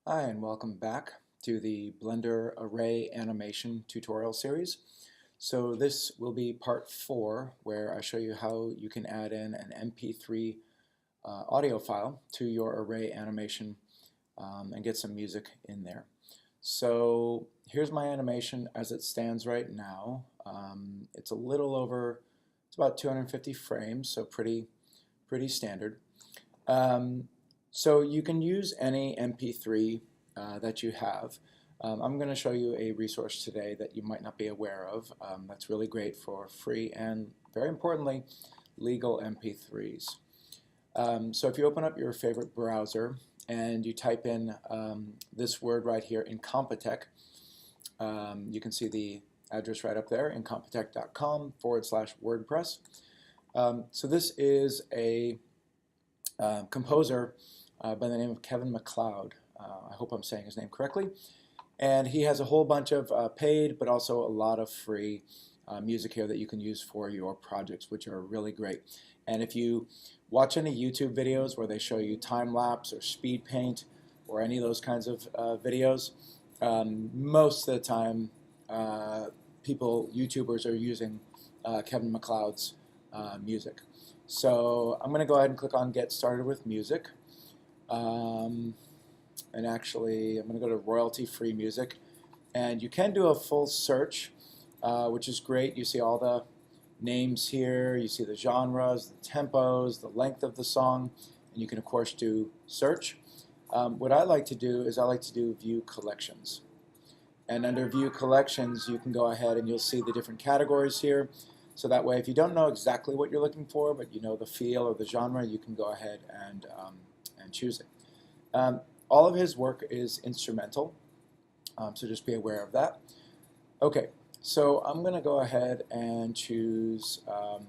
Hi, and welcome back to the Blender Array Animation tutorial series. So this will be part 4, where I show you how you can add in an MP3 audio file to your array animation and get some music in there. So here's my animation as it stands right now. It's about 250 frames, so pretty standard. So you can use any MP3 that you have. I'm going to show you a resource today that you might not be aware of that's really great for free and, very importantly, legal MP3s. So if you open up your favorite browser and you type in this word right here, Incompetech, you can see the address right up there, incompetech.com/WordPress. So this is a composer by the name of Kevin MacLeod. I hope I'm saying his name correctly. And he has a whole bunch of paid, but also a lot of free music here that you can use for your projects, which are really great. And if you watch any YouTube videos where they show you time-lapse or speed paint or any of those kinds of videos, most of the time YouTubers are using Kevin MacLeod's music. So I'm going to go ahead and click on Get Started with Music. And actually, I'm going to go to royalty-free music. And you can do a full search, which is great. You see all the names here. You see the genres, the tempos, the length of the song. And you can, of course, do search. What I like to do is I like to do View Collections. And under View Collections, you can go ahead and you'll see the different categories here. So that way, if you don't know exactly what you're looking for, but you know the feel or the genre, you can go ahead and choose it. All of his work is instrumental, so just be aware of that. Okay, so I'm going to go ahead and choose, I'm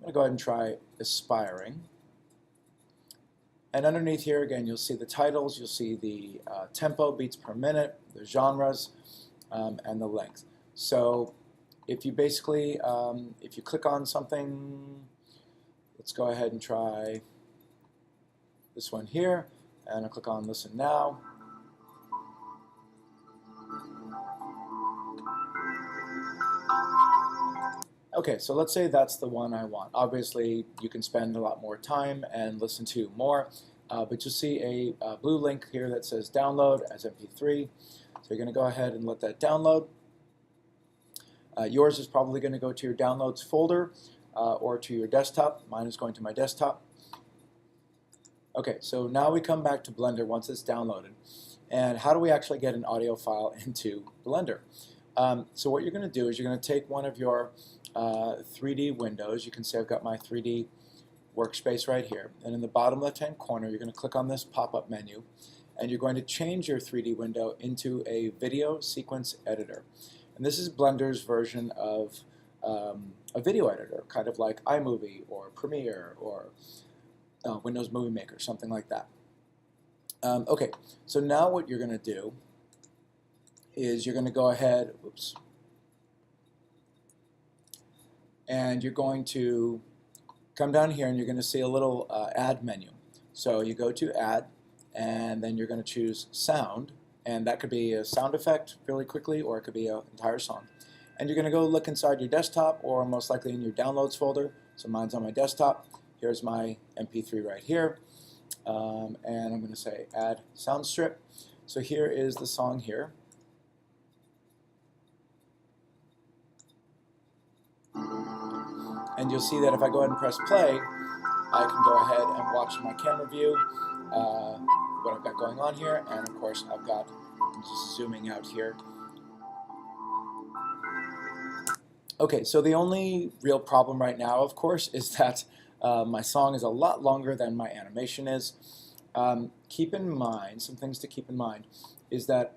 going to go ahead and try Aspiring. And underneath here, again, you'll see the titles, you'll see the tempo, beats per minute, the genres, and the length. So if you basically, if you click on something, let's go ahead and try this one here, and I'll click on Listen Now. Okay, so let's say that's the one I want. Obviously, you can spend a lot more time and listen to more, but you'll see a blue link here that says Download as MP3. So you're going to go ahead and let that download. Yours is probably going to go to your Downloads folder or to your desktop. Mine is going to my desktop. Okay, so now we come back to Blender once it's downloaded. And how do we actually get an audio file into Blender? So what you're going to do is you're going to take one of your 3D windows. You can see I've got my 3D workspace right here. And in the bottom left-hand corner, you're going to click on this pop-up menu. And you're going to change your 3D window into a video sequence editor. And this is Blender's version of a video editor, kind of like iMovie or Premiere or Windows Movie Maker, something like that. Okay, so now what you're going to do is you're going to go ahead, oops, and you're going to come down here and you're going to see a little add menu. So you go to add, and then you're going to choose sound, and that could be a sound effect really quickly, or it could be an entire song. And you're going to go look inside your desktop, or most likely in your downloads folder. So mine's on my desktop. Here's my MP3 right here, and I'm going to say add sound strip. So here is the song here. And you'll see that if I go ahead and press play, I can go ahead and watch my camera view, what I've got going on here, and of course I'm just zooming out here. Okay, so the only real problem right now, of course, is that my song is a lot longer than my animation is. Keep in mind, some things to keep in mind, is that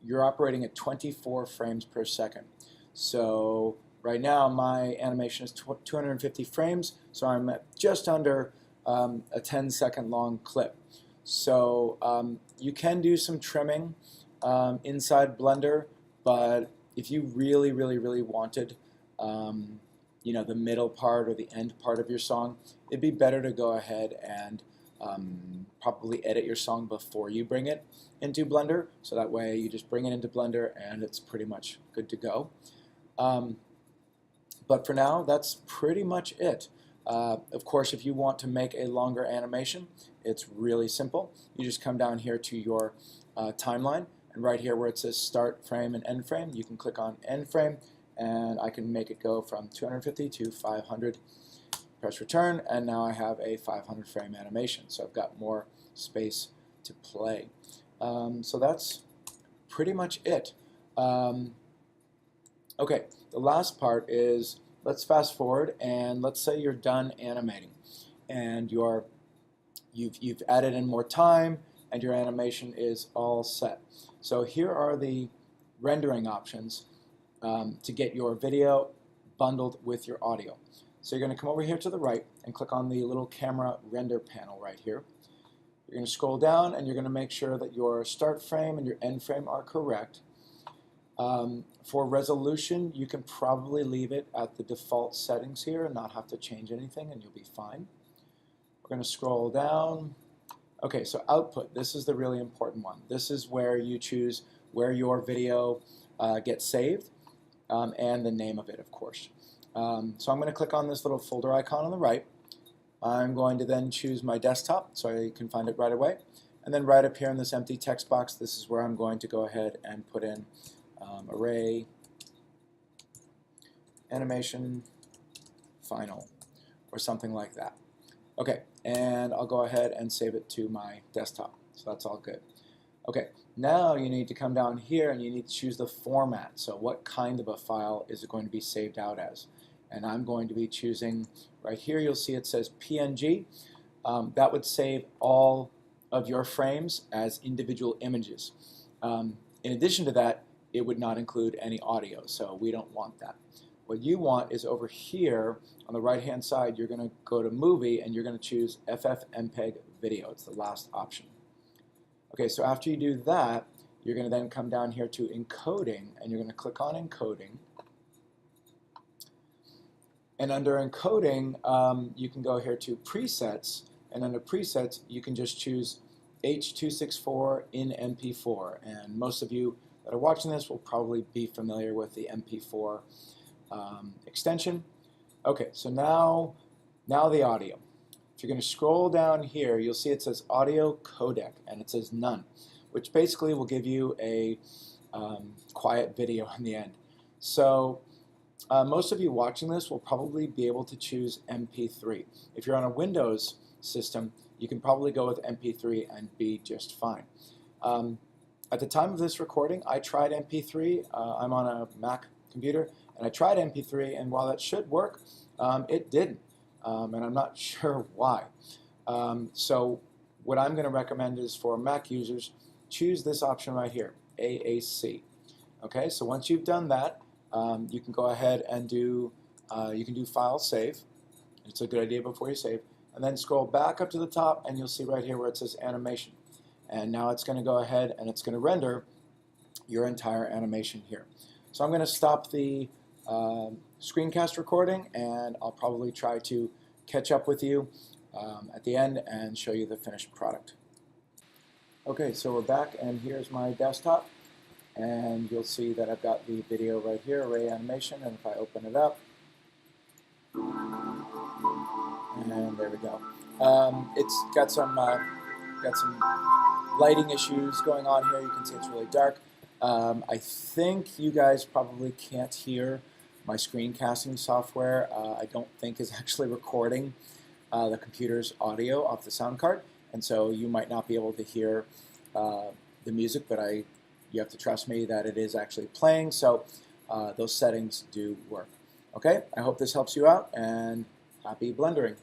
you're operating at 24 frames per second. So right now my animation is 250 frames, so I'm at just under a 10-second long clip. So you can do some trimming inside Blender, but if you really wanted you know, the middle part or the end part of your song, it'd be better to go ahead and probably edit your song before you bring it into Blender, so that way you just bring it into Blender and it's pretty much good to go. But for now, that's pretty much it. Of course, if you want to make a longer animation, it's really simple. You just come down here to your timeline, and right here where it says start frame and end frame, you can click on end frame, and I can make it go from 250 to 500. Press return, and now I have a 500 frame animation, so I've got more space to play. So that's pretty much it. Okay, the last part is, let's fast forward, and let's say you're done animating and you've added in more time and your animation is all set. So here are the rendering options to get your video bundled with your audio. So you're going to come over here to the right and click on the little camera render panel right here. You're going to scroll down and you're going to make sure that your start frame and your end frame are correct. For resolution, you can probably leave it at the default settings here and not have to change anything, and you'll be fine. We're going to scroll down. Okay, so output, this is the really important one. This is where you choose where your video gets saved and the name of it, of course. So I'm going to click on this little folder icon on the right. I'm going to then choose my desktop so I can find it right away. And then right up here in this empty text box, this is where I'm going to go ahead and put in array animation final or something like that. Okay, and I'll go ahead and save it to my desktop. So that's all good. Okay, now you need to come down here and you need to choose the format. So what kind of a file is it going to be saved out as? And I'm going to be choosing, right here you'll see it says PNG. That would save all of your frames as individual images. In addition to that, it would not include any audio, so we don't want that. What you want is over here on the right hand side, you're going to go to movie and you're going to choose FFmpeg video. It's the last option. Okay, so after you do that, you're going to then come down here to encoding and you're going to click on encoding. And under encoding, you can go here to presets, and under presets you can just choose H.264 in MP4, and most of you that are watching this will probably be familiar with the MP4 extension. Okay, so now the audio. If you're going to scroll down here, you'll see it says audio codec, and it says none, which basically will give you a quiet video in the end. So most of you watching this will probably be able to choose MP3. If you're on a Windows system, you can probably go with MP3 and be just fine. At the time of this recording, I tried MP3. I'm on a Mac computer, and I tried MP3, and while that should work, it didn't, and I'm not sure why. So what I'm going to recommend is for Mac users, choose this option right here, AAC. Okay, so once you've done that, you can go ahead and do file save. It's a good idea before you save, and then scroll back up to the top, and you'll see right here where it says animation. And now it's going to go ahead and it's going to render your entire animation here. So I'm going to stop the screencast recording, and I'll probably try to catch up with you at the end and show you the finished product. Okay, so we're back, and here's my desktop, and you'll see that I've got the video right here, array animation, and if I open it up, and there we go. It's got some lighting issues going on here. You can see it's really dark. I think you guys probably can't hear my screencasting software. I don't think is actually recording the computer's audio off the sound card, and so you might not be able to hear the music, but you have to trust me that it is actually playing, so those settings do work. Okay, I hope this helps you out, and happy blendering.